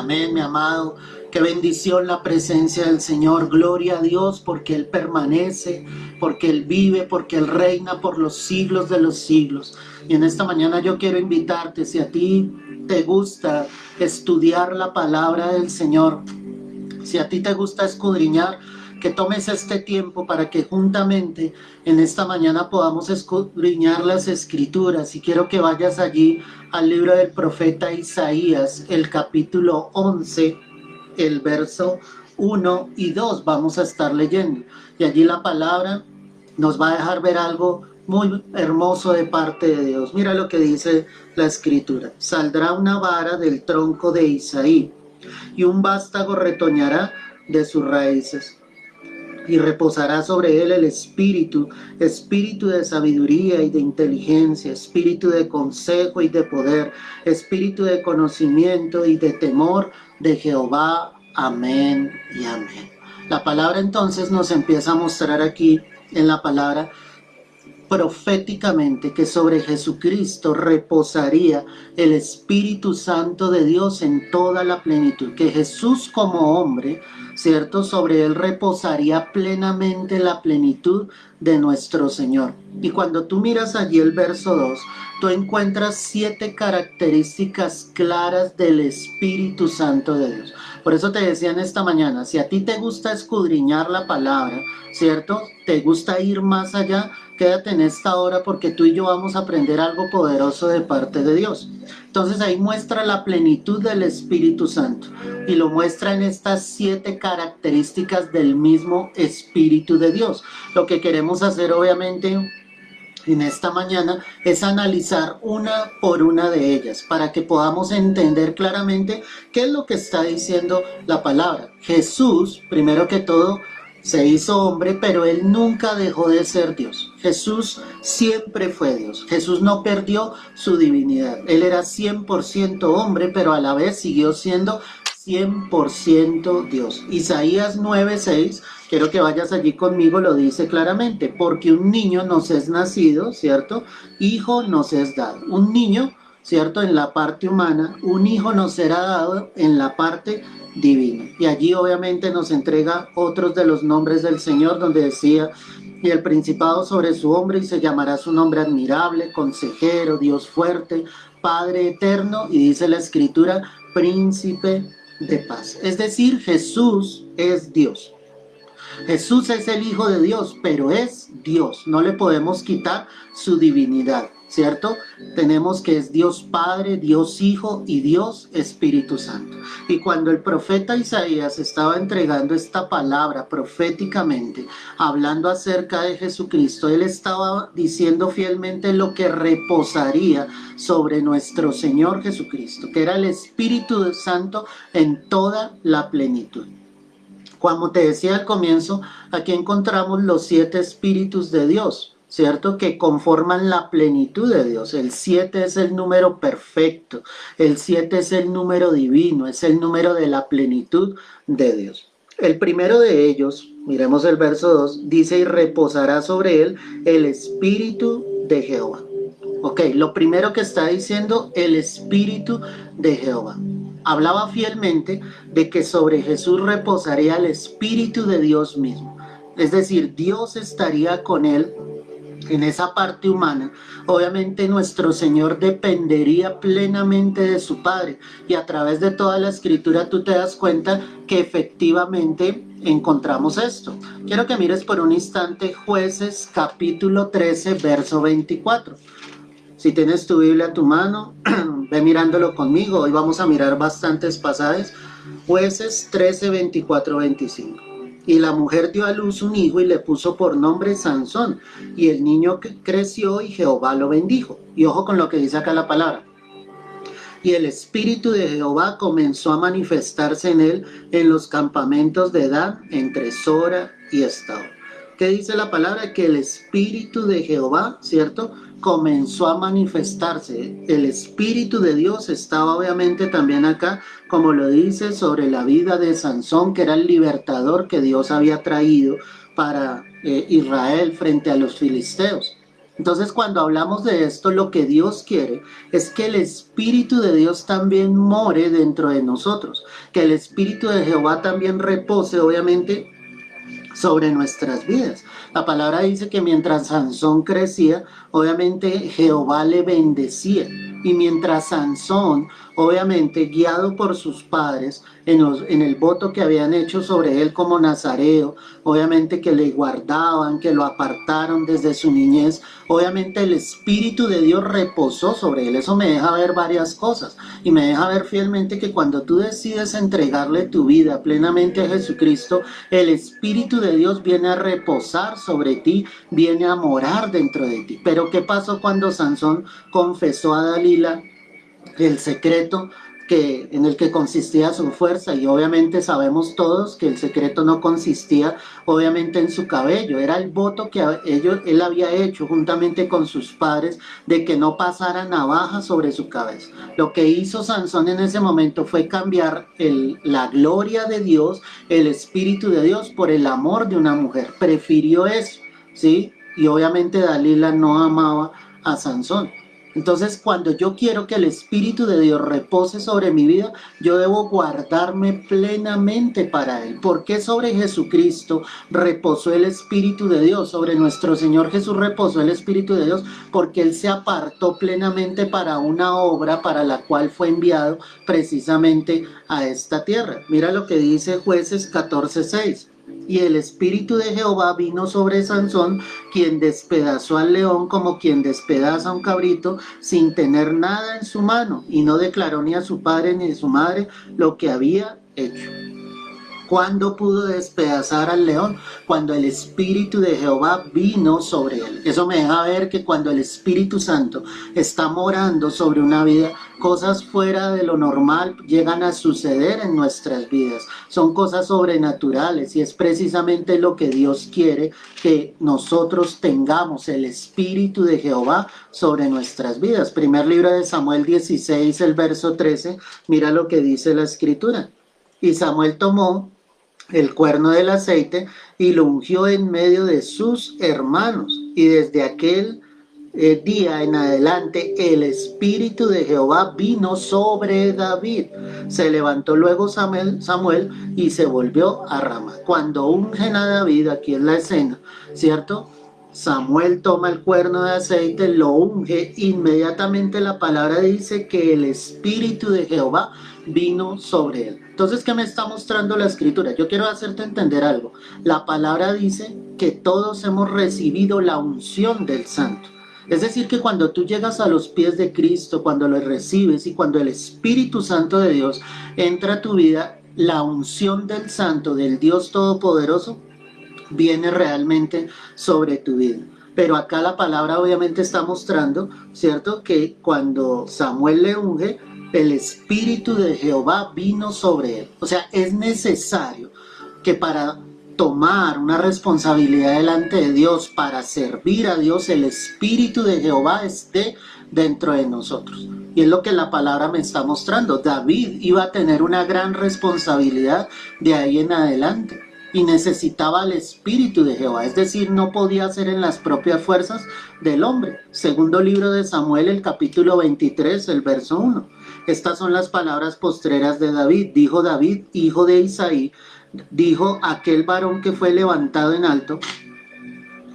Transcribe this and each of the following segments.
Amén, mi amado. Qué bendición la presencia del Señor. Gloria a Dios porque Él permanece, porque Él vive, porque Él reina por los siglos de los siglos. Y en esta mañana yo quiero invitarte, si a ti te gusta estudiar la palabra del Señor, si a ti te gusta escudriñar, que tomes este tiempo para que juntamente en esta mañana podamos escudriñar las escrituras. Y quiero que vayas allí al libro del profeta Isaías, el capítulo 11, el verso 1 y 2. Vamos a estar leyendo. Y allí la palabra nos va a dejar ver algo muy hermoso de parte de Dios. Mira lo que dice la escritura. Saldrá una vara del tronco de Isaí, y un vástago retoñará de sus raíces, y reposará sobre él el espíritu de sabiduría y de inteligencia, espíritu de consejo y de poder, espíritu de conocimiento y de temor de Jehová. Amén y amén. La palabra entonces nos empieza a mostrar aquí en la palabra proféticamente que sobre Jesucristo reposaría el Espíritu Santo de Dios en toda la plenitud, que Jesús como hombre, ¿cierto? Sobre él reposaría plenamente la plenitud de nuestro Señor. Y cuando tú miras allí el verso 2, tú encuentras 7 características claras del Espíritu Santo de Dios. Por eso te decía en esta mañana, si a ti te gusta escudriñar la palabra, ¿cierto? Te gusta ir más allá, quédate en esta hora porque tú y yo vamos a aprender algo poderoso de parte de Dios. Entonces ahí muestra la plenitud del Espíritu Santo y lo muestra en estas 7 características del mismo Espíritu de Dios. Lo que queremos hacer obviamente en esta mañana es analizar una por una de ellas para que podamos entender claramente qué es lo que está diciendo la palabra. Jesús, primero que todo, se hizo hombre, pero él nunca dejó de ser Dios. Jesús siempre fue Dios. Jesús no perdió su divinidad. Él era 100% hombre, pero a la vez siguió siendo 100% Dios. Isaías 9:6, quiero que vayas allí conmigo, lo dice claramente, porque un niño nos es nacido, ¿cierto? Hijo nos es dado. Un niño, ¿cierto? En la parte humana, un hijo nos será dado en la parte divina. Y allí obviamente nos entrega otros de los nombres del Señor, donde decía, y el principado sobre su hombro, y se llamará su nombre admirable, consejero, Dios fuerte, Padre eterno, y dice la escritura, príncipe de paz. Es decir, Jesús es Dios. Jesús es el Hijo de Dios, pero es Dios. No le podemos quitar su divinidad, ¿cierto? Tenemos que es Dios Padre, Dios Hijo y Dios Espíritu Santo. Y cuando el profeta Isaías estaba entregando esta palabra proféticamente, hablando acerca de Jesucristo, él estaba diciendo fielmente lo que reposaría sobre nuestro Señor Jesucristo, que era el Espíritu Santo en toda la plenitud. Como te decía al comienzo, aquí encontramos los 7 espíritus de Dios, ¿cierto? Que conforman la plenitud de Dios. El 7 es el número perfecto, el 7 es el número divino, es el número de la plenitud de Dios. El primero de ellos, miremos el verso 2, dice, y reposará sobre él el Espíritu de Jehová. Ok, lo primero que está diciendo, el Espíritu de Jehová. Hablaba fielmente de que sobre Jesús reposaría el Espíritu de Dios mismo. Es decir, Dios estaría con él en esa parte humana. Obviamente nuestro Señor dependería plenamente de su Padre. Y a través de toda la Escritura tú te das cuenta que efectivamente encontramos esto. Quiero que mires por un instante Jueces capítulo 13, verso 24. Si tienes tu Biblia a tu mano, ve mirándolo conmigo. Hoy vamos a mirar bastantes pasajes. Jueces 13, 24, 25. Y la mujer dio a luz un hijo y le puso por nombre Sansón. Y el niño creció y Jehová lo bendijo. Y ojo con lo que dice acá la palabra. Y el espíritu de Jehová comenzó a manifestarse en él en los campamentos de Dan, entre Sora y Estaol. ¿Qué dice la palabra? Que el espíritu de Jehová, ¿cierto?, comenzó a manifestarse. El Espíritu de Dios estaba obviamente también acá, como lo dice, sobre la vida de Sansón, que era el libertador que Dios había traído para Israel frente a los filisteos. Entonces, cuando hablamos de esto, lo que Dios quiere es que el Espíritu de Dios también more dentro de nosotros, que el Espíritu de Jehová también repose, obviamente, sobre nuestras vidas. La palabra dice que mientras Sansón crecía, obviamente Jehová le bendecía. Y mientras Sansón, obviamente guiado por sus padres, en el voto que habían hecho sobre él como nazareo, obviamente que le guardaban, que lo apartaron desde su niñez, obviamente el Espíritu de Dios reposó sobre él. Eso me deja ver varias cosas y me deja ver fielmente que cuando tú decides entregarle tu vida plenamente a Jesucristo, el Espíritu de Dios viene a reposar sobre ti, viene a morar dentro de ti. Pero ¿qué pasó cuando Sansón confesó a Dalila el secreto en el que consistía su fuerza? Y obviamente sabemos todos que el secreto no consistía obviamente en su cabello, era el voto que él había hecho juntamente con sus padres de que no pasara navaja sobre su cabeza. Lo que hizo Sansón en ese momento fue cambiar la gloria de Dios, el Espíritu de Dios, por el amor de una mujer. Prefirió eso, ¿sí? Y obviamente Dalila no amaba a Sansón. Entonces, cuando yo quiero que el Espíritu de Dios repose sobre mi vida, yo debo guardarme plenamente para Él. ¿Por qué sobre Jesucristo reposó el Espíritu de Dios? Sobre nuestro Señor Jesús reposó el Espíritu de Dios porque Él se apartó plenamente para una obra para la cual fue enviado precisamente a esta tierra. Mira lo que dice Jueces 14:6. Y el Espíritu de Jehová vino sobre Sansón, quien despedazó al león como quien despedaza a un cabrito, sin tener nada en su mano, y no declaró ni a su padre ni a su madre lo que había hecho. ¿Cuándo pudo despedazar al león? Cuando el Espíritu de Jehová vino sobre él. Eso me deja ver que cuando el Espíritu Santo está morando sobre una vida, cosas fuera de lo normal llegan a suceder en nuestras vidas. Son cosas sobrenaturales y es precisamente lo que Dios quiere que nosotros tengamos, el Espíritu de Jehová sobre nuestras vidas. Primer libro de Samuel 16, el verso 13, mira lo que dice la Escritura. Y Samuel tomó el cuerno del aceite y lo ungió en medio de sus hermanos. Y desde aquel día en adelante el Espíritu de Jehová vino sobre David. Se levantó luego Samuel y se volvió a Ramá. Cuando ungen a David, aquí en la escena, ¿cierto? Samuel toma el cuerno de aceite, lo unge, inmediatamente la palabra dice que el Espíritu de Jehová vino sobre él. Entonces, ¿qué me está mostrando la Escritura? Yo quiero hacerte entender algo. La palabra dice que todos hemos recibido la unción del Santo. Es decir, que cuando tú llegas a los pies de Cristo, cuando lo recibes y cuando el Espíritu Santo de Dios entra a tu vida, la unción del Santo, del Dios Todopoderoso, viene realmente sobre tu vida. Pero acá la palabra obviamente está mostrando, ¿cierto? Que cuando Samuel le unge, el Espíritu de Jehová vino sobre él. O sea, es necesario que para tomar una responsabilidad delante de Dios, para servir a Dios, el Espíritu de Jehová esté dentro de nosotros. Y es lo que la palabra me está mostrando. David iba a tener una gran responsabilidad de ahí en adelante. Y necesitaba el Espíritu de Jehová, es decir, no podía hacer en las propias fuerzas del hombre. Segundo libro de Samuel, el capítulo 23, el verso 1. Estas son las palabras postreras de David. Dijo David, hijo de Isaí, dijo aquel varón que fue levantado en alto,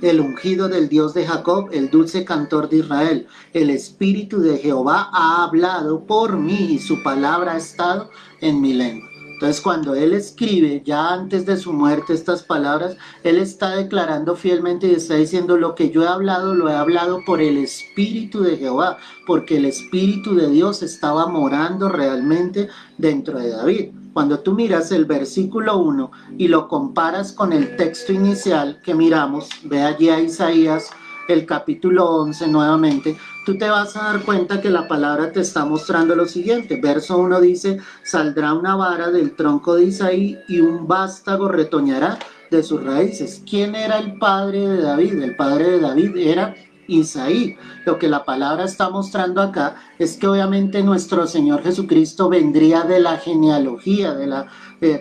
el ungido del Dios de Jacob, el dulce cantor de Israel. El Espíritu de Jehová ha hablado por mí y su palabra ha estado en mi lengua. Entonces, cuando él escribe, ya antes de su muerte, estas palabras, él está declarando fielmente y está diciendo: lo que yo he hablado, lo he hablado por el Espíritu de Jehová, porque el Espíritu de Dios estaba morando realmente dentro de David. Cuando tú miras el versículo 1 y lo comparas con el texto inicial que miramos, ve allí a Isaías, el capítulo 11 nuevamente, tú te vas a dar cuenta que la palabra te está mostrando lo siguiente. Verso 1 dice: saldrá una vara del tronco de Isaí y un vástago retoñará de sus raíces. ¿Quién era el padre de David? El padre de David era Isaí. Lo que la palabra está mostrando acá es que obviamente nuestro Señor Jesucristo vendría de la genealogía, de la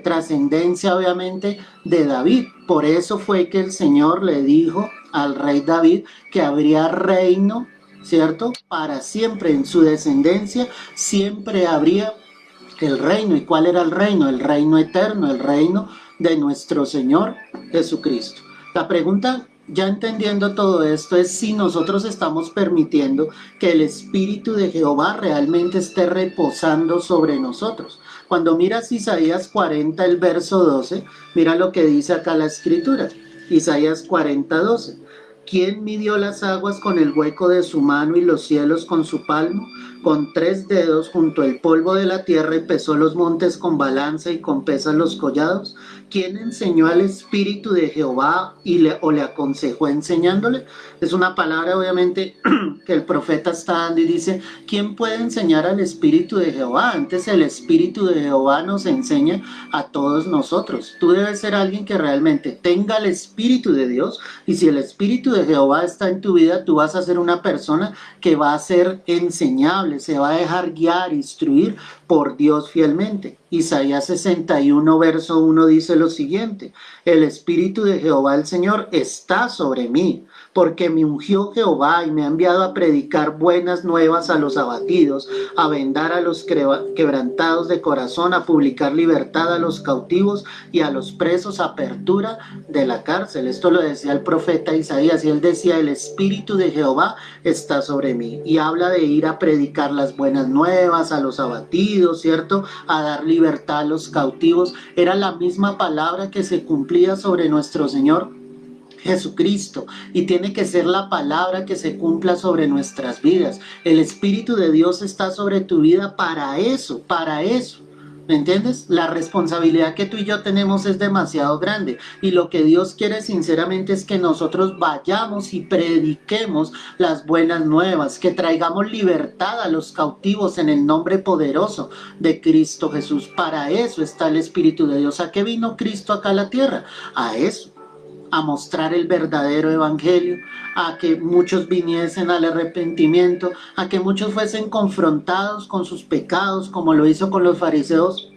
trascendencia obviamente de David. Por eso fue que el Señor le dijo al rey David, que habría reino, ¿cierto? Para siempre, en su descendencia siempre habría el reino. ¿Y cuál era el reino? El reino eterno, el reino de nuestro Señor Jesucristo. La pregunta, ya entendiendo todo esto, es si nosotros estamos permitiendo que el Espíritu de Jehová realmente esté reposando sobre nosotros. Cuando miras Isaías 40, el verso 12, mira lo que dice acá la Escritura. Isaías 40, 12. ¿Quién midió las aguas con el hueco de su mano y los cielos con su palmo? Con 3 dedos junto al polvo de la tierra y pesó los montes con balanza y con pesas los collados. ¿Quién enseñó al Espíritu de Jehová o le aconsejó enseñándole? Es una palabra obviamente que el profeta está dando y dice, ¿quién puede enseñar al Espíritu de Jehová? Antes el Espíritu de Jehová nos enseña a todos nosotros. Tú debes ser alguien que realmente tenga el Espíritu de Dios, y si el Espíritu de Jehová está en tu vida, tú vas a ser una persona que va a ser enseñable, se va a dejar guiar, instruir por Dios fielmente. Isaías 61, verso 1 dice lo siguiente: el Espíritu de Jehová el Señor está sobre mí, porque me ungió Jehová y me ha enviado a predicar buenas nuevas a los abatidos, a vendar a los quebrantados de corazón, a publicar libertad a los cautivos y a los presos, apertura de la cárcel. Esto lo decía el profeta Isaías, y él decía, el Espíritu de Jehová está sobre mí, y habla de ir a predicar las buenas nuevas a los abatidos, ¿cierto? A dar libertad a los cautivos. Era la misma palabra que se cumplía sobre nuestro Señor Jesucristo, y tiene que ser la palabra que se cumpla sobre nuestras vidas. El Espíritu de Dios está sobre tu vida para eso, para eso. ¿Me entiendes? La responsabilidad que tú y yo tenemos es demasiado grande, y lo que Dios quiere sinceramente es que nosotros vayamos y prediquemos las buenas nuevas, que traigamos libertad a los cautivos en el nombre poderoso de Cristo Jesús. Para eso está el Espíritu de Dios. ¿A qué vino Cristo acá a la tierra? A eso, a mostrar el verdadero evangelio, a que muchos viniesen al arrepentimiento, a que muchos fuesen confrontados con sus pecados, como lo hizo con los fariseos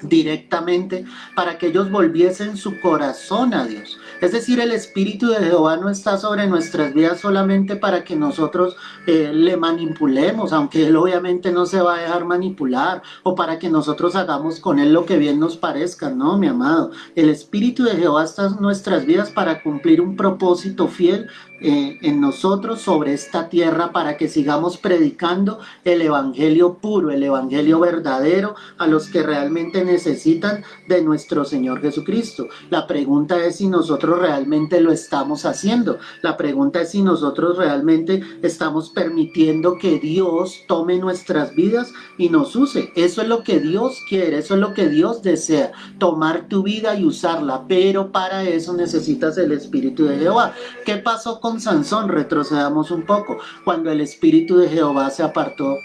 directamente, para que ellos volviesen su corazón a Dios. Es decir, el Espíritu de Jehová no está sobre nuestras vidas solamente para que nosotros le manipulemos, aunque Él obviamente no se va a dejar manipular, o para que nosotros hagamos con Él lo que bien nos parezca. No, mi amado, el Espíritu de Jehová está en nuestras vidas para cumplir un propósito fiel en nosotros sobre esta tierra, para que sigamos predicando el evangelio puro, el evangelio verdadero a los que realmente necesitan de nuestro Señor Jesucristo. La pregunta es si nosotros realmente lo estamos haciendo. La pregunta es si nosotros realmente estamos permitiendo que Dios tome nuestras vidas y nos use. Eso es lo que Dios quiere, eso es lo que Dios desea, tomar tu vida y usarla, pero para eso necesitas el Espíritu de Jehová. ¿Qué pasó con Sansón? Retrocedamos un poco. Cuando el Espíritu de Jehová se apartó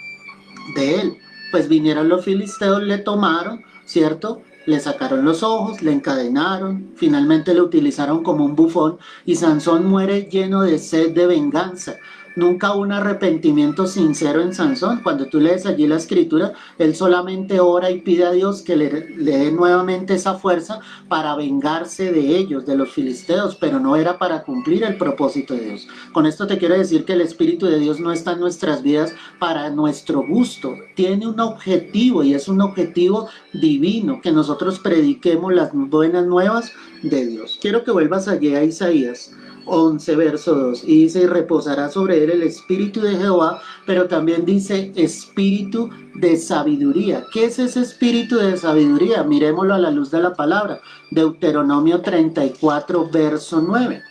de él, pues vinieron los filisteos, le tomaron, ¿cierto? Le sacaron los ojos, le encadenaron, finalmente lo utilizaron como un bufón, y Sansón muere lleno de sed de venganza. Nunca hubo un arrepentimiento sincero en Sansón. Cuando tú lees allí la escritura, él solamente ora y pide a Dios que le dé nuevamente esa fuerza para vengarse de ellos, de los filisteos, pero no era para cumplir el propósito de Dios. Con esto te quiero decir que el Espíritu de Dios no está en nuestras vidas para nuestro gusto. Tiene un objetivo, y es un objetivo divino, que nosotros prediquemos las buenas nuevas de Dios. Quiero que vuelvas allí a Isaías 11, verso 2, y dice, y reposará sobre él el Espíritu de Jehová, pero también dice espíritu de sabiduría. ¿Qué es ese espíritu de sabiduría? Mirémoslo a la luz de la palabra. Deuteronomio 34, verso 9.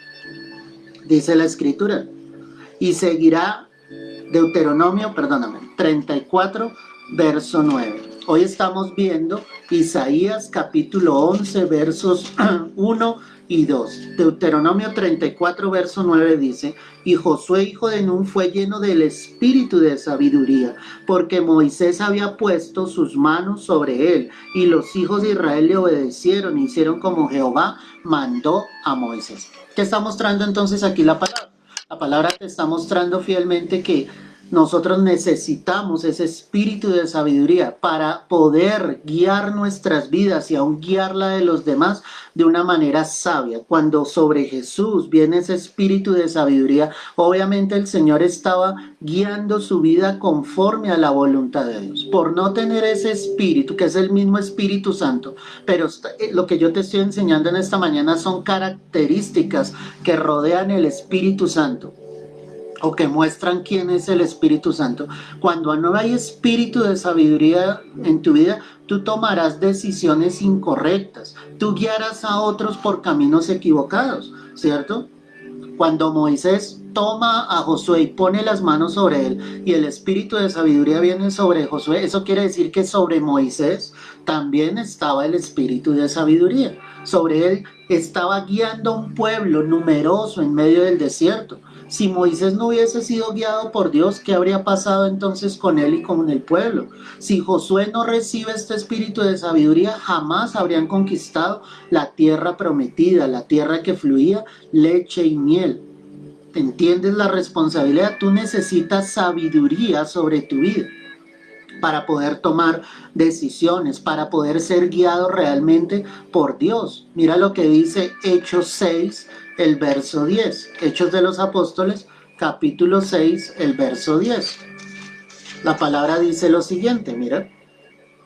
Dice la escritura, y seguirá, 34, verso 9. Hoy estamos viendo Isaías capítulo 11, versos 1 y 2. Deuteronomio 34, verso 9 dice, y Josué hijo de Nun fue lleno del espíritu de sabiduría, porque Moisés había puesto sus manos sobre él, y los hijos de Israel le obedecieron y hicieron como Jehová mandó a Moisés. ¿Qué está mostrando entonces aquí la palabra? La palabra te está mostrando fielmente que nosotros necesitamos ese espíritu de sabiduría para poder guiar nuestras vidas y aún guiar la de los demás de una manera sabia. Cuando sobre Jesús viene ese espíritu de sabiduría, obviamente el Señor estaba guiando su vida conforme a la voluntad de Dios. Por no tener ese espíritu, que es el mismo Espíritu Santo, pero lo que yo te estoy enseñando en esta mañana son características que rodean el Espíritu Santo, o que muestran quién es el Espíritu Santo. Cuando no hay espíritu de sabiduría en tu vida, tú tomarás decisiones incorrectas, tú guiarás a otros por caminos equivocados, ¿cierto? Cuando Moisés toma a Josué y pone las manos sobre él y el espíritu de sabiduría viene sobre Josué, eso quiere decir que sobre Moisés también estaba el espíritu de sabiduría. Sobre él estaba guiando a un pueblo numeroso en medio del desierto. Si Moisés no hubiese sido guiado por Dios, ¿qué habría pasado entonces con él y con el pueblo? Si Josué no recibe este espíritu de sabiduría, jamás habrían conquistado la tierra prometida, la tierra que fluía leche y miel. ¿Entiendes la responsabilidad? Tú necesitas sabiduría sobre tu vida para poder tomar decisiones, para poder ser guiado realmente por Dios. Mira lo que dice Hechos 6, el verso 10. Hechos de los Apóstoles, capítulo 6, el verso 10. La palabra dice lo siguiente, mira.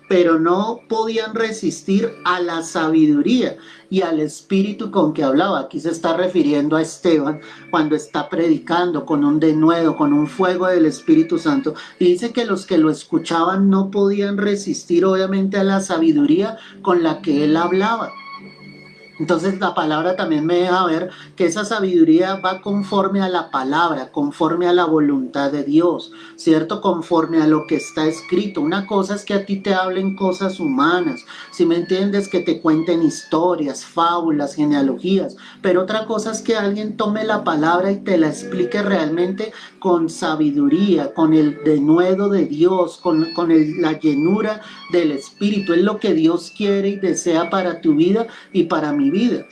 Pero no podían resistir a la sabiduría y al espíritu con que hablaba. Aquí se está refiriendo a Esteban cuando está predicando con un denuedo, con un fuego del Espíritu Santo. Y dice que los que lo escuchaban no podían resistir obviamente a la sabiduría con la que él hablaba. Entonces la palabra también me deja ver que esa sabiduría va conforme a la palabra, conforme a la voluntad de Dios, ¿cierto? Conforme a lo que está escrito. Una cosa es que a ti te hablen cosas humanas, si me entiendes, que te cuenten historias, fábulas, genealogías, pero otra cosa es que alguien tome la palabra y te la explique realmente con sabiduría, con el denuedo de Dios, con la llenura del Espíritu. Es lo que Dios quiere y desea para tu vida y para mi vida,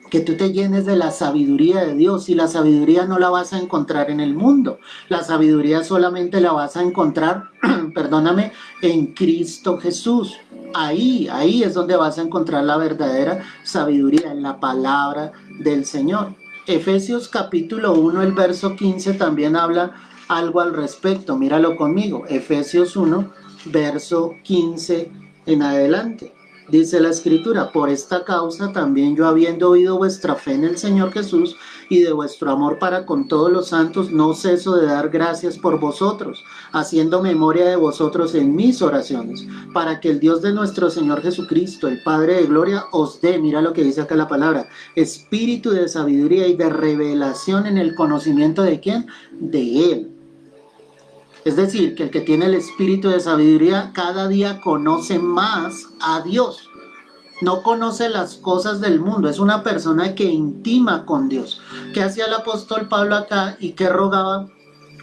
que tú te llenes de la sabiduría de Dios. Y la sabiduría no la vas a encontrar en el mundo, la sabiduría solamente la vas a encontrar, perdóname, en Cristo Jesús. Ahí es donde vas a encontrar la verdadera sabiduría, en la palabra del Señor. Efesios capítulo 1, el verso 15 también habla algo al respecto. Míralo conmigo, Efesios 1, verso 15 en adelante. Dice la Escritura: por esta causa también yo, habiendo oído vuestra fe en el Señor Jesús y de vuestro amor para con todos los santos, no ceso de dar gracias por vosotros, haciendo memoria de vosotros en mis oraciones, para que el Dios de nuestro Señor Jesucristo, el Padre de gloria, os dé, mira lo que dice acá la palabra, espíritu de sabiduría y de revelación en el conocimiento de ¿quién? De Él. Es decir, que el que tiene el espíritu de sabiduría cada día conoce más a Dios. No conoce las cosas del mundo, es una persona que intima con Dios. ¿Qué hacía el apóstol Pablo acá y qué rogaba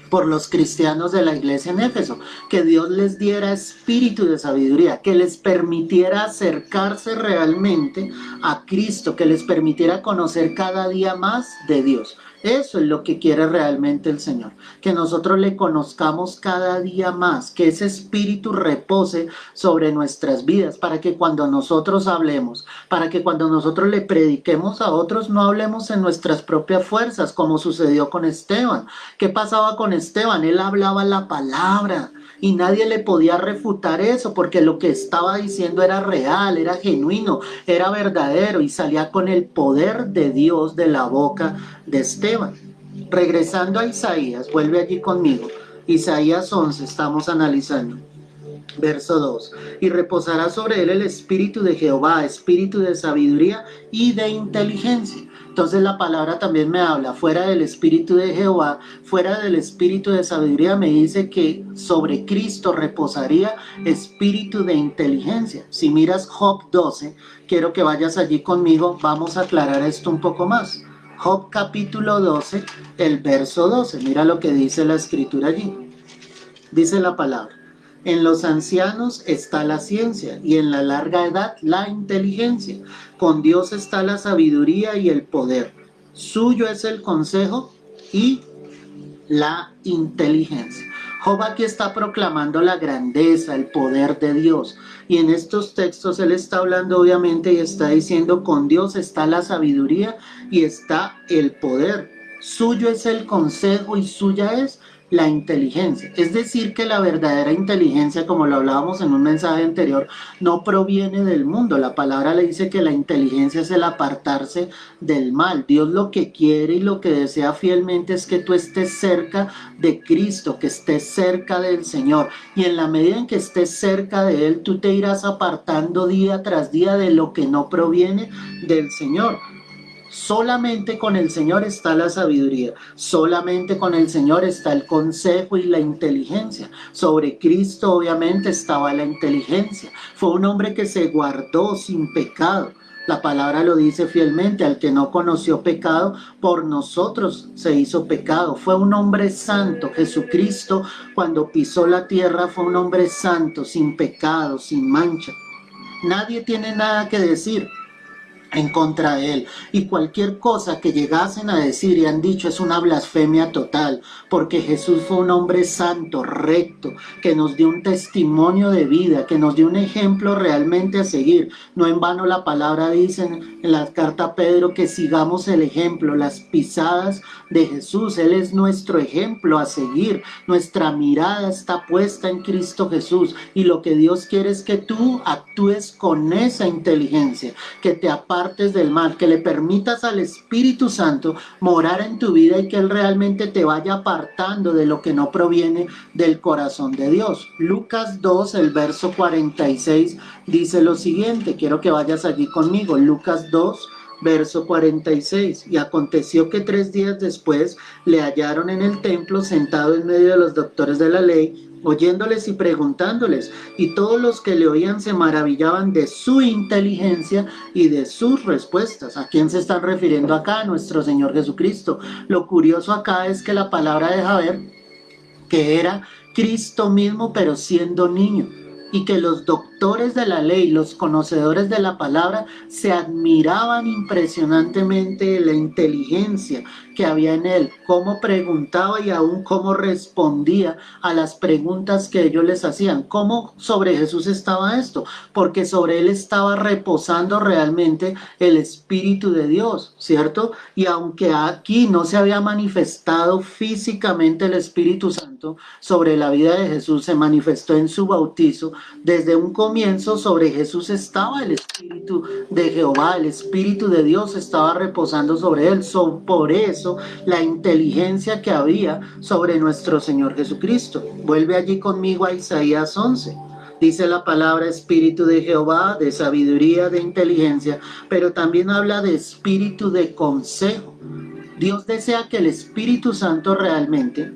por los cristianos de la iglesia en Éfeso? Que Dios les diera espíritu de sabiduría, que les permitiera acercarse realmente a Cristo, que les permitiera conocer cada día más de Dios. Eso es lo que quiere realmente el Señor, que nosotros le conozcamos cada día más, que ese espíritu repose sobre nuestras vidas, para que cuando nosotros hablemos, para que cuando nosotros le prediquemos a otros, no hablemos en nuestras propias fuerzas, como sucedió con Esteban. ¿Qué pasaba con Esteban? Él hablaba la palabra y nadie le podía refutar eso, porque lo que estaba diciendo era real, era genuino, era verdadero y salía con el poder de Dios de la boca de Esteban. Regresando a Isaías, vuelve allí conmigo. Isaías 11 estamos analizando. Verso 2. Y reposará sobre él el espíritu de Jehová, espíritu de sabiduría y de inteligencia. Entonces la palabra también me habla, fuera del espíritu de Jehová, fuera del espíritu de sabiduría, me dice que sobre Cristo reposaría espíritu de inteligencia. Si miras Job 12, quiero que vayas allí conmigo, vamos a aclarar esto un poco más. Job capítulo 12, el verso 12, mira lo que dice la escritura allí. Dice la palabra: en los ancianos está la ciencia y en la larga edad la inteligencia. Con Dios está la sabiduría y el poder. Suyo es el consejo y la inteligencia. Job aquí está proclamando la grandeza, el poder de Dios. Y en estos textos él está hablando obviamente y está diciendo, con Dios está la sabiduría y está el poder. Suyo es el consejo y suya es la inteligencia. Es decir, que la verdadera inteligencia, como lo hablábamos en un mensaje anterior, no proviene del mundo. La palabra le dice que la inteligencia es el apartarse del mal. Dios lo que quiere y lo que desea fielmente es que tú estés cerca de Cristo, que estés cerca del Señor. Y en la medida en que estés cerca de Él, tú te irás apartando día tras día de lo que no proviene del Señor. Solamente con el Señor está la sabiduría, solamente con el Señor está el consejo y la inteligencia. Sobre Cristo obviamente estaba la inteligencia. Fue un hombre que se guardó sin pecado. La palabra lo dice fielmente, al que no conoció pecado, por nosotros se hizo pecado. Fue un hombre santo. Jesucristo, cuando pisó la tierra, fue un hombre santo, sin pecado, sin mancha. Nadie tiene nada que decir en contra de él, y cualquier cosa que llegasen a decir y han dicho es una blasfemia total, porque Jesús fue un hombre santo, recto, que nos dio un testimonio de vida, que nos dio un ejemplo realmente a seguir. No en vano la palabra dice en la carta a Pedro que sigamos el ejemplo, las pisadas de Jesús. Él es nuestro ejemplo a seguir, nuestra mirada está puesta en Cristo Jesús, y lo que Dios quiere es que tú actúes con esa inteligencia, que te apartes del mal, que le permitas al Espíritu Santo morar en tu vida y que Él realmente te vaya apartando de lo que no proviene del corazón de Dios. Lucas 2, el verso 46 dice lo siguiente, quiero que vayas allí conmigo. Lucas 2, verso 46. Y aconteció que 3 días después le hallaron en el templo sentado en medio de los doctores de la ley, oyéndoles y preguntándoles, y todos los que le oían se maravillaban de su inteligencia y de sus respuestas. ¿A quién se están refiriendo acá? A nuestro Señor Jesucristo. Lo curioso acá es que la palabra deja ver que era Cristo mismo, pero siendo niño, y que los doctores de la ley, los conocedores de la palabra, se admiraban impresionantemente de la inteligencia que había en él, cómo preguntaba y aún cómo respondía a las preguntas que ellos les hacían. ¿Cómo sobre Jesús estaba esto? Porque sobre él estaba reposando realmente el Espíritu de Dios, ¿cierto? Y aunque aquí no se había manifestado físicamente el Espíritu Santo sobre la vida de Jesús, se manifestó en su bautizo. Desde un comienzo sobre Jesús estaba el Espíritu de Jehová, el Espíritu de Dios estaba reposando sobre él. Por eso la inteligencia que había sobre nuestro Señor Jesucristo. Vuelve allí conmigo a Isaías 11. Dice la palabra Espíritu de Jehová, de sabiduría, de inteligencia, pero también habla de espíritu de consejo. Dios desea que el Espíritu Santo realmente,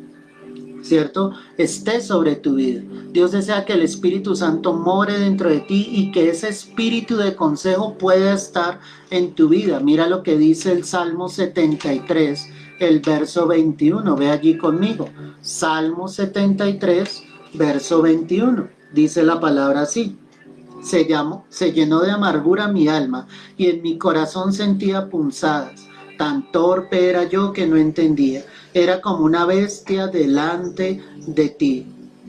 ¿cierto?, esté sobre tu vida. Dios desea que el Espíritu Santo more dentro de ti y que ese espíritu de consejo pueda estar en tu vida. Mira lo que dice el Salmo 73, el verso 21. Ve allí conmigo. Salmo 73, verso 21. Dice la palabra así. Se llenó de amargura mi alma y en mi corazón sentía punzadas. Tan torpe era yo que no entendía. Era como una bestia delante de ti.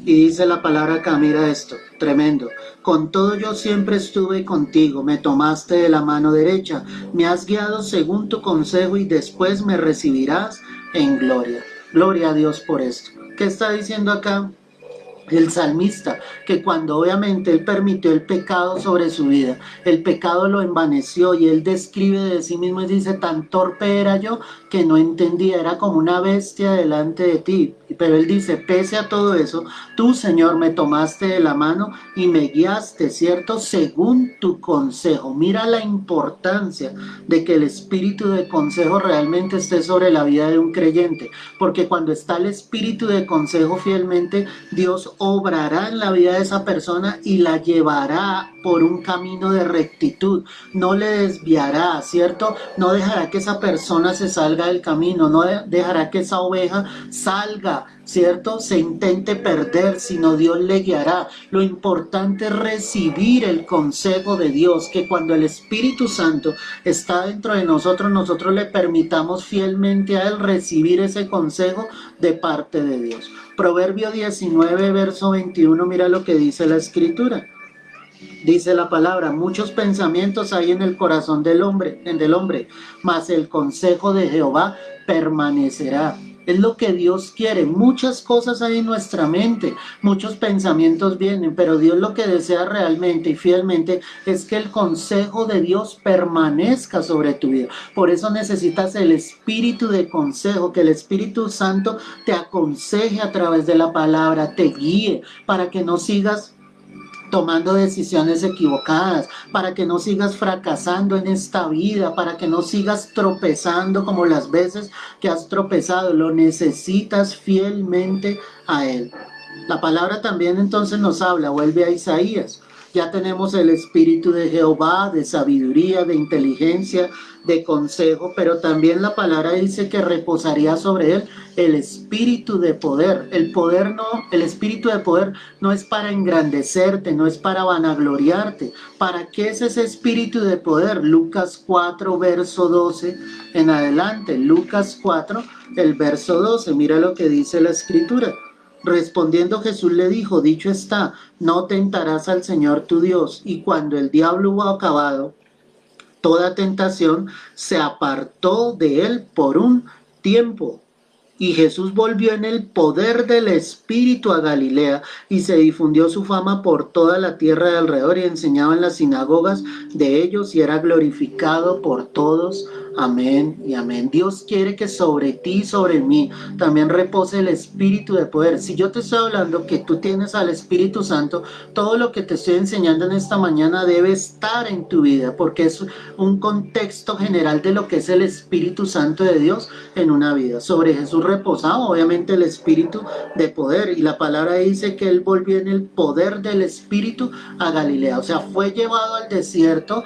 Y dice la palabra acá, mira esto, tremendo. Con todo yo siempre estuve contigo, me tomaste de la mano derecha, me has guiado según tu consejo y después me recibirás en gloria. Gloria a Dios por esto. ¿Qué está diciendo acá el salmista? Que cuando obviamente él permitió el pecado sobre su vida, el pecado lo envaneció, y él describe de sí mismo y dice, tan torpe era yo que no entendía, era como una bestia delante de ti. Pero él dice, pese a todo eso, tú, Señor, me tomaste de la mano y me guiaste, ¿cierto?, según tu consejo. Mira la importancia de que el espíritu de consejo realmente esté sobre la vida de un creyente, porque cuando está el espíritu de consejo fielmente, Dios Dios obrará en la vida de esa persona y la llevará por un camino de rectitud, no le desviará, ¿cierto? No dejará que esa persona se salga del camino, no dejará que esa oveja salga, ¿cierto? Se intente perder, sino Dios le guiará. Lo importante es recibir el consejo de Dios, que cuando el Espíritu Santo está dentro de nosotros, nosotros le permitamos fielmente a Él recibir ese consejo de parte de Dios. Proverbio 19, verso 21, mira lo que dice la Escritura. Dice la palabra: muchos pensamientos hay en el corazón del hombre, mas el consejo de Jehová permanecerá. Es lo que Dios quiere. Muchas cosas hay en nuestra mente, muchos pensamientos vienen, pero Dios lo que desea realmente y fielmente es que el consejo de Dios permanezca sobre tu vida. Por eso necesitas el espíritu de consejo, que el Espíritu Santo te aconseje a través de la palabra, te guíe para que no sigas tomando decisiones equivocadas, para que no sigas fracasando en esta vida, para que no sigas tropezando como las veces que has tropezado. Lo necesitas fielmente a Él. La palabra también entonces nos habla, vuelve a Isaías. Ya tenemos el espíritu de Jehová, de sabiduría, de inteligencia, de consejo, pero también la palabra dice que reposaría sobre él el espíritu de poder. El espíritu de poder no es para engrandecerte, no es para vanagloriarte. ¿Para qué es ese espíritu de poder? Lucas 4, verso 12 en adelante. Lucas 4, el verso 12. Mira lo que dice la Escritura. Respondiendo Jesús le dijo: dicho está, no tentarás al Señor tu Dios. Y cuando el diablo hubo acabado toda tentación, se apartó de él por un tiempo. Y Jesús volvió en el poder del Espíritu a Galilea, y se difundió su fama por toda la tierra de alrededor, y enseñaba en las sinagogas de ellos, y era glorificado por todos. Amén y amén. Dios quiere que sobre ti y sobre mí también repose el espíritu de poder. Si yo te estoy hablando que tú tienes al Espíritu Santo, todo lo que te estoy enseñando en esta mañana debe estar en tu vida, porque es un contexto general de lo que es el Espíritu Santo de Dios en una vida. Sobre Jesús reposaba obviamente el espíritu de poder, y la palabra dice que él volvió en el poder del Espíritu a Galilea. O sea, fue llevado al desierto,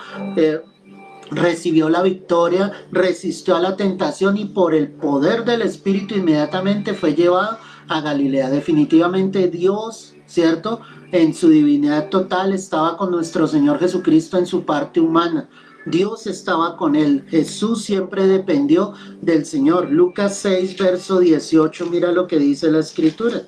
recibió la victoria, resistió a la tentación, y por el poder del Espíritu inmediatamente fue llevado a Galilea. Definitivamente Dios, ¿cierto?, en su divinidad total estaba con nuestro Señor Jesucristo en su parte humana. Dios estaba con él. Jesús siempre dependió del Señor. Lucas 6, verso 18, mira lo que dice la Escritura.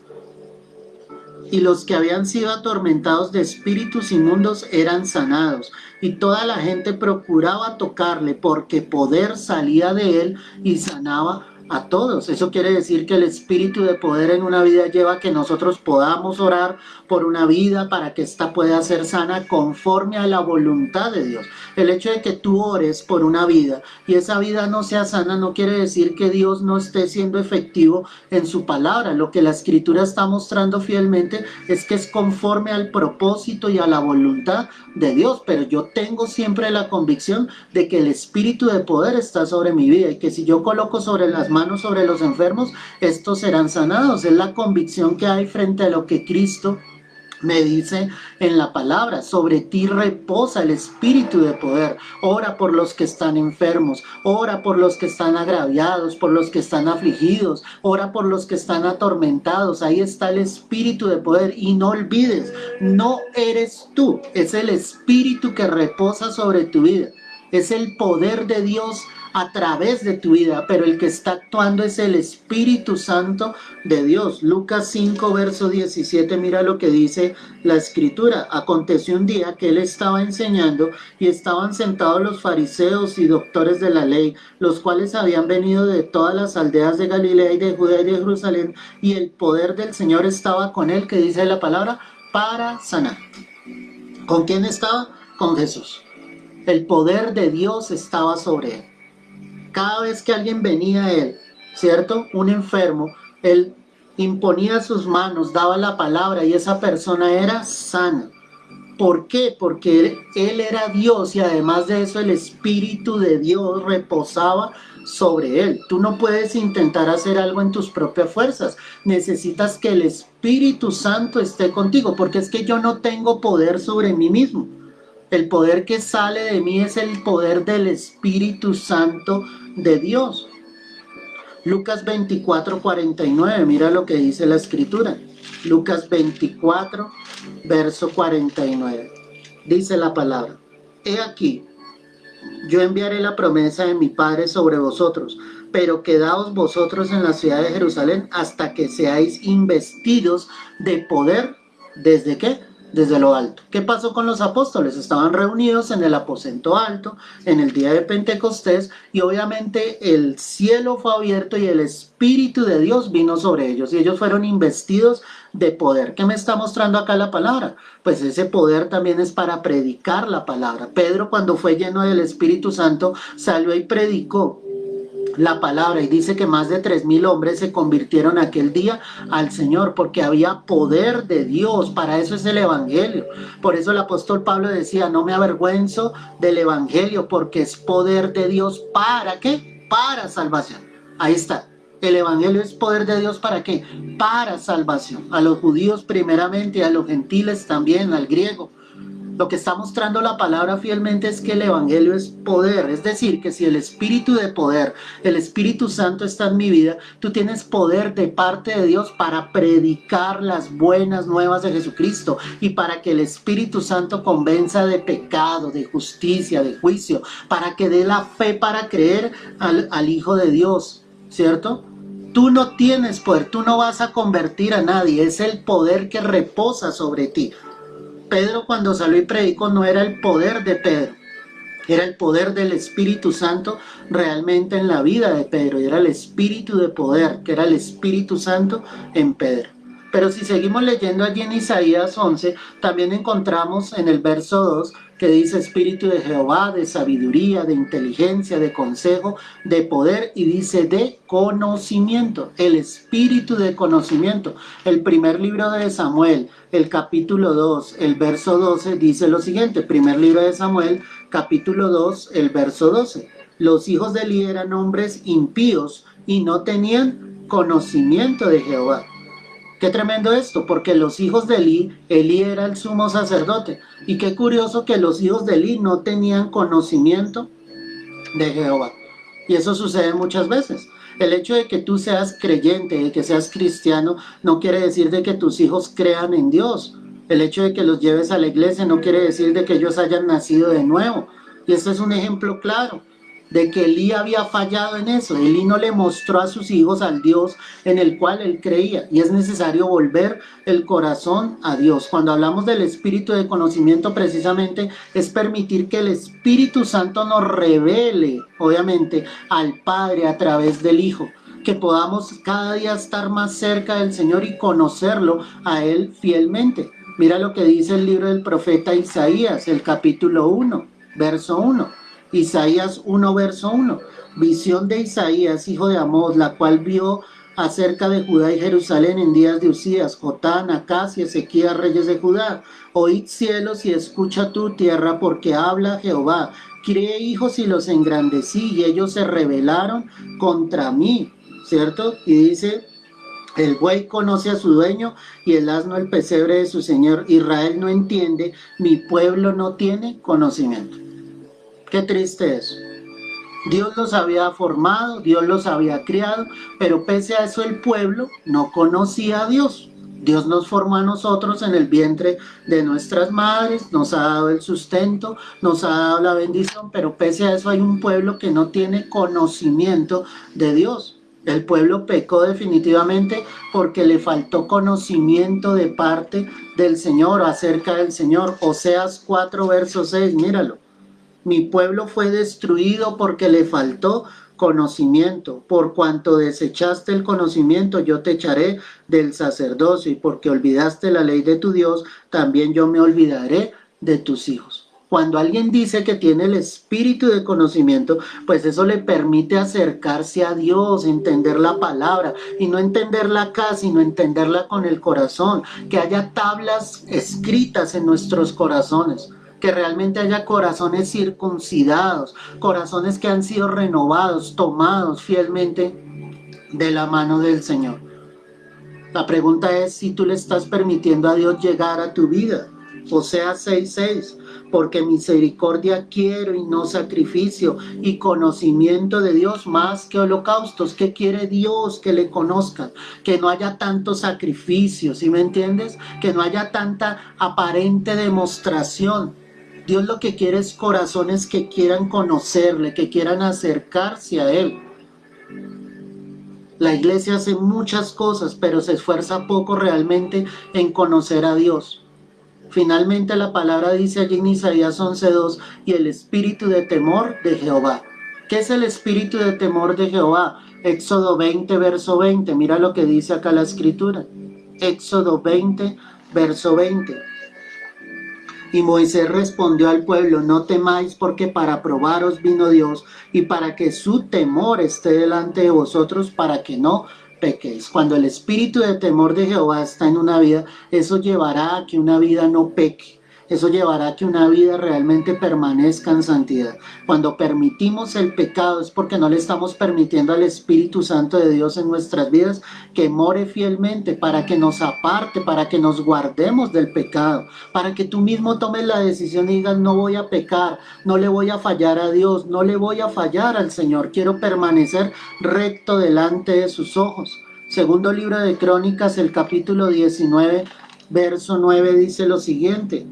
Y los que habían sido atormentados de espíritus inmundos eran sanados, y toda la gente procuraba tocarle, porque poder salía de él y sanaba a todos. Eso quiere decir que el espíritu de poder en una vida lleva a que nosotros podamos orar por una vida para que ésta pueda ser sana conforme a la voluntad de Dios. El hecho de que tú ores por una vida y esa vida no sea sana no quiere decir que Dios no esté siendo efectivo en su palabra. Lo que la Escritura está mostrando fielmente es que es conforme al propósito y a la voluntad de Dios, pero yo tengo siempre la convicción de que el espíritu de poder está sobre mi vida, y que si yo coloco sobre las manos sobre los enfermos, estos serán sanados. Es la convicción que hay frente a lo que Cristo me dice en la palabra. Sobre ti reposa el espíritu de poder. Ora por los que están enfermos, ora por los que están agraviados, por los que están afligidos, ora por los que están atormentados. Ahí está el espíritu de poder. Y no olvides, no eres tú, es el espíritu que reposa sobre tu vida. Es el poder de Dios a través de tu vida, pero el que está actuando es el Espíritu Santo de Dios. Lucas 5, verso 17, mira lo que dice la Escritura. Aconteció un día que él estaba enseñando, y estaban sentados los fariseos y doctores de la ley, los cuales habían venido de todas las aldeas de Galilea y de Judea y de Jerusalén, y el poder del Señor estaba con él, que dice la palabra, para sanar. ¿Con quién estaba? Con Jesús. El poder de Dios estaba sobre él. Cada vez que alguien venía a él, ¿cierto?, un enfermo, él imponía sus manos, daba la palabra, y esa persona era sana. ¿Por qué? Porque él era Dios y además de eso el Espíritu de Dios reposaba sobre él. Tú no puedes intentar hacer algo en tus propias fuerzas. Necesitas que el Espíritu Santo esté contigo, porque es que yo no tengo poder sobre mí mismo. El poder que sale de mí es el poder del Espíritu Santo de Dios. Lucas 24:49, mira lo que dice la Escritura. Lucas 24, verso 49. Dice la palabra: He aquí, yo enviaré la promesa de mi Padre sobre vosotros, pero quedaos vosotros en la ciudad de Jerusalén hasta que seáis investidos de poder. ¿Desde qué? Desde lo alto. ¿Qué pasó con los apóstoles? Estaban reunidos en el aposento alto en el día de Pentecostés y obviamente el cielo fue abierto y el Espíritu de Dios vino sobre ellos y ellos fueron investidos de poder. ¿Qué me está mostrando acá la palabra? Pues ese poder también es para predicar la palabra. Pedro, cuando fue lleno del Espíritu Santo, salió y predicó la palabra y dice que más de 3,000 hombres se convirtieron aquel día al Señor porque había poder de Dios. Para eso es el Evangelio. Por eso el apóstol Pablo decía: no me avergüenzo del Evangelio porque es poder de Dios. ¿Para qué? Para salvación. Ahí está. El Evangelio es poder de Dios. ¿Para qué? Para salvación. A los judíos primeramente, a los gentiles también, al griego. Lo que está mostrando la palabra fielmente es que el Evangelio es poder, es decir, que si el Espíritu de poder, el Espíritu Santo está en mi vida, tú tienes poder de parte de Dios para predicar las buenas nuevas de Jesucristo y para que el Espíritu Santo convenza de pecado, de justicia, de juicio, para que dé la fe para creer al Hijo de Dios, ¿cierto? Tú no tienes poder, tú no vas a convertir a nadie, es el poder que reposa sobre ti. Pedro, cuando salió y predicó, no era el poder de Pedro, era el poder del Espíritu Santo realmente en la vida de Pedro, y era el Espíritu de poder, que era el Espíritu Santo en Pedro. Pero si seguimos leyendo allí en Isaías 11, también encontramos en el verso 2 que dice: Espíritu de Jehová, de sabiduría, de inteligencia, de consejo, de poder, y dice de conocimiento, el Espíritu de conocimiento. El primer libro de Samuel, el capítulo 2, el verso 12, dice lo siguiente: primer libro de Samuel, capítulo 2, el verso 12. Los hijos de Eli eran hombres impíos y no tenían conocimiento de Jehová. Qué tremendo esto, porque los hijos de Eli era el sumo sacerdote. Y qué curioso que los hijos de Eli no tenían conocimiento de Jehová. Y eso sucede muchas veces. El hecho de que tú seas creyente, de que seas cristiano, no quiere decir de que tus hijos crean en Dios. El hecho de que los lleves a la iglesia no quiere decir de que ellos hayan nacido de nuevo. Y este es un ejemplo claro de que Elí había fallado en eso. Elí no le mostró a sus hijos al Dios en el cual él creía, y es necesario volver el corazón a Dios. Cuando hablamos del espíritu de conocimiento, precisamente es permitir que el Espíritu Santo nos revele, obviamente, al Padre a través del Hijo, que podamos cada día estar más cerca del Señor y conocerlo a Él fielmente. Mira lo que dice el libro del profeta Isaías, el capítulo 1, verso 1. Isaías 1, verso 1. Visión de Isaías, hijo de Amós, la cual vio acerca de Judá y Jerusalén en días de Usías, Jotán, Acaz y Ezequías, reyes de Judá. Oíd cielos y escucha tu tierra, porque habla Jehová. Crié hijos y los engrandecí, y ellos se rebelaron contra mí, ¿cierto? Y dice: el buey conoce a su dueño y el asno el pesebre de su señor. Israel no entiende, mi pueblo no tiene conocimiento. Qué triste eso. Dios los había formado, Dios los había criado, pero pese a eso el pueblo no conocía a Dios. Dios nos formó a nosotros en el vientre de nuestras madres, nos ha dado el sustento, nos ha dado la bendición, pero pese a eso hay un pueblo que no tiene conocimiento de Dios. El pueblo pecó definitivamente porque le faltó conocimiento de parte del Señor, acerca del Señor. Oseas 4, verso 6, míralo. Mi pueblo fue destruido porque le faltó conocimiento. Por cuanto desechaste el conocimiento, yo te echaré del sacerdocio, y porque olvidaste la ley de tu Dios, también yo me olvidaré de tus hijos. Cuando alguien dice que tiene el espíritu de conocimiento, pues eso le permite acercarse a Dios, entender la palabra, y no entenderla acá, sino entenderla con el corazón, que haya tablas escritas en nuestros corazones, que realmente haya corazones circuncidados, corazones que han sido renovados, tomados fielmente de la mano del Señor. La pregunta es si tú le estás permitiendo a Dios llegar a tu vida. Oseas 6:6, porque misericordia quiero y no sacrificio, y conocimiento de Dios más que holocaustos. ¿Qué quiere Dios? Que le conozcan, que no haya tanto sacrificio, ¿sí me entiendes? Que no haya tanta aparente demostración. Dios lo que quiere es corazones que quieran conocerle, que quieran acercarse a Él. La iglesia hace muchas cosas, pero se esfuerza poco realmente en conocer a Dios. Finalmente la palabra dice allí en Isaías 11:2, y el espíritu de temor de Jehová. ¿Qué es el espíritu de temor de Jehová? Éxodo 20, verso 20. Mira lo que dice acá la escritura. Éxodo 20, verso 20. Y Moisés respondió al pueblo, no temáis, porque para probaros vino Dios, y para que su temor esté delante de vosotros, para que no pequéis. Cuando el espíritu de temor de Jehová está en una vida, eso llevará a que una vida no peque. Eso llevará a que una vida realmente permanezca en santidad. Cuando permitimos el pecado es porque no le estamos permitiendo al Espíritu Santo de Dios en nuestras vidas que more fielmente para que nos aparte, para que nos guardemos del pecado, para que tú mismo tomes la decisión y digas, no voy a pecar, no le voy a fallar a Dios, no le voy a fallar al Señor, quiero permanecer recto delante de sus ojos. Segundo libro de Crónicas, el capítulo 19, verso 9 dice lo siguiente.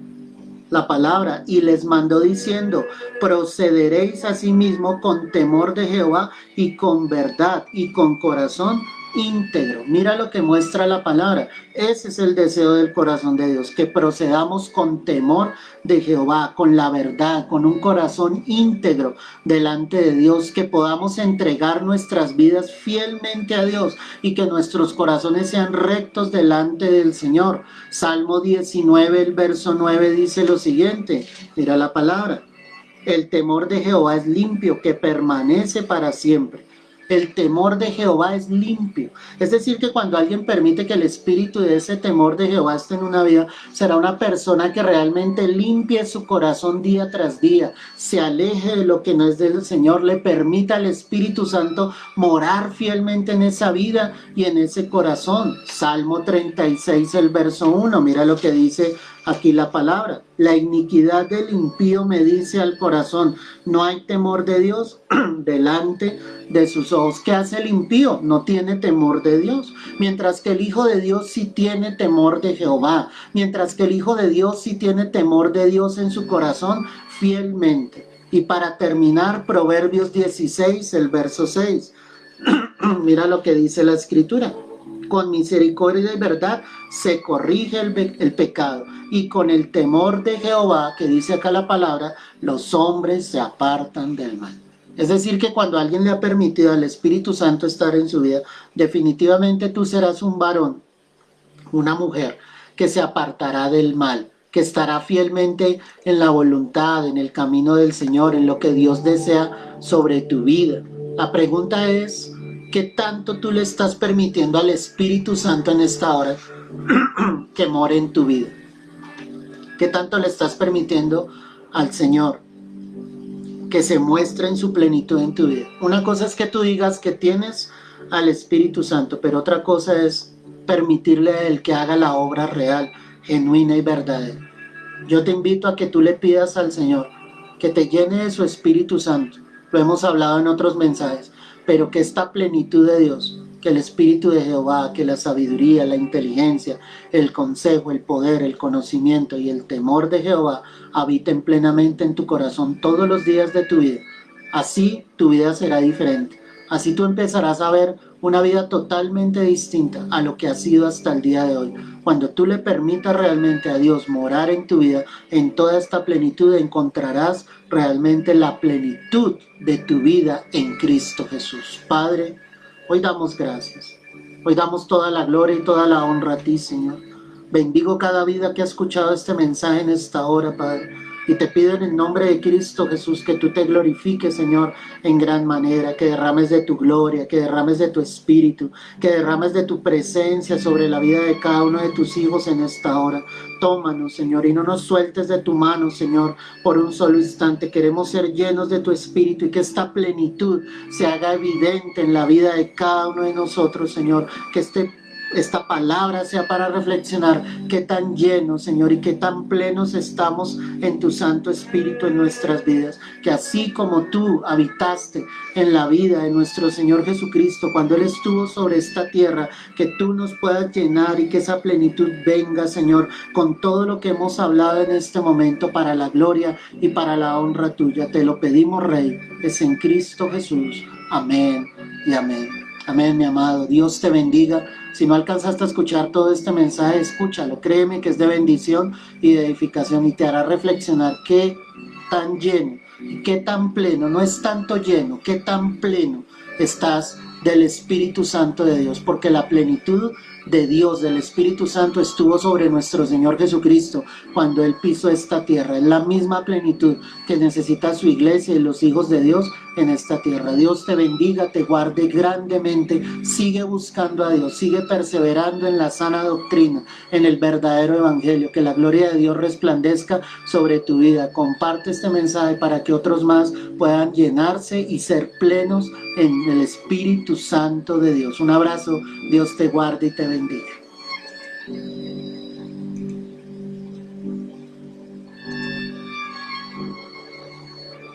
La palabra, y les mandó diciendo, procederéis asimismo con temor de Jehová y con verdad y con corazón íntegro. Mira lo que muestra la palabra. Ese es el deseo del corazón de Dios, que procedamos con temor de Jehová, con la verdad, con un corazón íntegro delante de Dios, que podamos entregar nuestras vidas fielmente a Dios y que nuestros corazones sean rectos delante del Señor. Salmo 19, el verso 9 dice lo siguiente, mira la palabra. El temor de Jehová es limpio, que permanece para siempre. El temor de Jehová es limpio. Es decir, que cuando alguien permite que el espíritu de ese temor de Jehová esté en una vida, será una persona que realmente limpie su corazón día tras día, se aleje de lo que no es del Señor, le permita al Espíritu Santo morar fielmente en esa vida y en ese corazón. Salmo 36, el verso 1, mira lo que dice aquí la palabra. La iniquidad del impío me dice al corazón, no hay temor de Dios delante de sus ojos. ¿Qué hace el impío? No tiene temor de Dios. Mientras que el Hijo de Dios sí tiene temor de Jehová. Mientras que el Hijo de Dios sí tiene temor de Dios en su corazón fielmente. Y para terminar, Proverbios 16, el verso 6. Mira lo que dice la Escritura. Con misericordia y verdad se corrige el pecado, y con el temor de Jehová, que dice acá la palabra, los hombres se apartan del mal. Es decir, que cuando alguien le ha permitido al Espíritu Santo estar en su vida, definitivamente tú serás un varón, una mujer, que se apartará del mal, que estará fielmente en la voluntad, en el camino del Señor, en lo que Dios desea sobre tu vida. La pregunta es, ¿qué tanto tú le estás permitiendo al Espíritu Santo en esta hora que more en tu vida? ¿Qué tanto le estás permitiendo al Señor que se muestre en su plenitud en tu vida? Una cosa es que tú digas que tienes al Espíritu Santo, pero otra cosa es permitirle a Él que haga la obra real, genuina y verdadera. Yo te invito a que tú le pidas al Señor que te llene de su Espíritu Santo. Lo hemos hablado en otros mensajes, pero que esta plenitud de Dios, que el Espíritu de Jehová, que la sabiduría, la inteligencia, el consejo, el poder, el conocimiento y el temor de Jehová habiten plenamente en tu corazón todos los días de tu vida. Así tu vida será diferente. Así tú empezarás a ver una vida totalmente distinta a lo que ha sido hasta el día de hoy. Cuando tú le permitas realmente a Dios morar en tu vida, en toda esta plenitud encontrarás realmente la plenitud de tu vida en Cristo Jesús. Padre, hoy damos gracias. Hoy damos toda la gloria y toda la honra a ti, Señor. Bendigo cada vida que ha escuchado este mensaje en esta hora, Padre. Y te pido en el nombre de Cristo Jesús que tú te glorifiques, Señor, en gran manera, que derrames de tu gloria, que derrames de tu espíritu, que derrames de tu presencia sobre la vida de cada uno de tus hijos en esta hora. Tómanos, Señor, y no nos sueltes de tu mano, Señor, por un solo instante. Queremos ser llenos de tu espíritu y que esta plenitud se haga evidente en la vida de cada uno de nosotros, Señor, que esta palabra sea para reflexionar qué tan llenos, Señor, y qué tan plenos estamos en tu Santo Espíritu en nuestras vidas. Que así como tú habitaste en la vida de nuestro Señor Jesucristo cuando Él estuvo sobre esta tierra, que tú nos puedas llenar y que esa plenitud venga, Señor, con todo lo que hemos hablado en este momento para la gloria y para la honra tuya. Te lo pedimos, Rey, es en Cristo Jesús. Amén y amén. Amén, mi amado. Dios te bendiga. Si no alcanzaste a escuchar todo este mensaje, escúchalo. Créeme que es de bendición y de edificación y te hará reflexionar qué tan lleno y qué tan pleno, no es tanto lleno, qué tan pleno estás del Espíritu Santo de Dios, porque la plenitud de Dios, del Espíritu Santo, estuvo sobre nuestro Señor Jesucristo cuando Él pisó esta tierra. Es la misma plenitud que necesita su iglesia y los hijos de Dios en esta tierra. Dios te bendiga, te guarde grandemente. Sigue buscando a Dios, sigue perseverando en la sana doctrina, en el verdadero evangelio. Que la gloria de Dios resplandezca sobre tu vida. Comparte este mensaje para que otros más puedan llenarse y ser plenos en el Espíritu Santo de Dios. Un abrazo, Dios te guarde y te bendiga.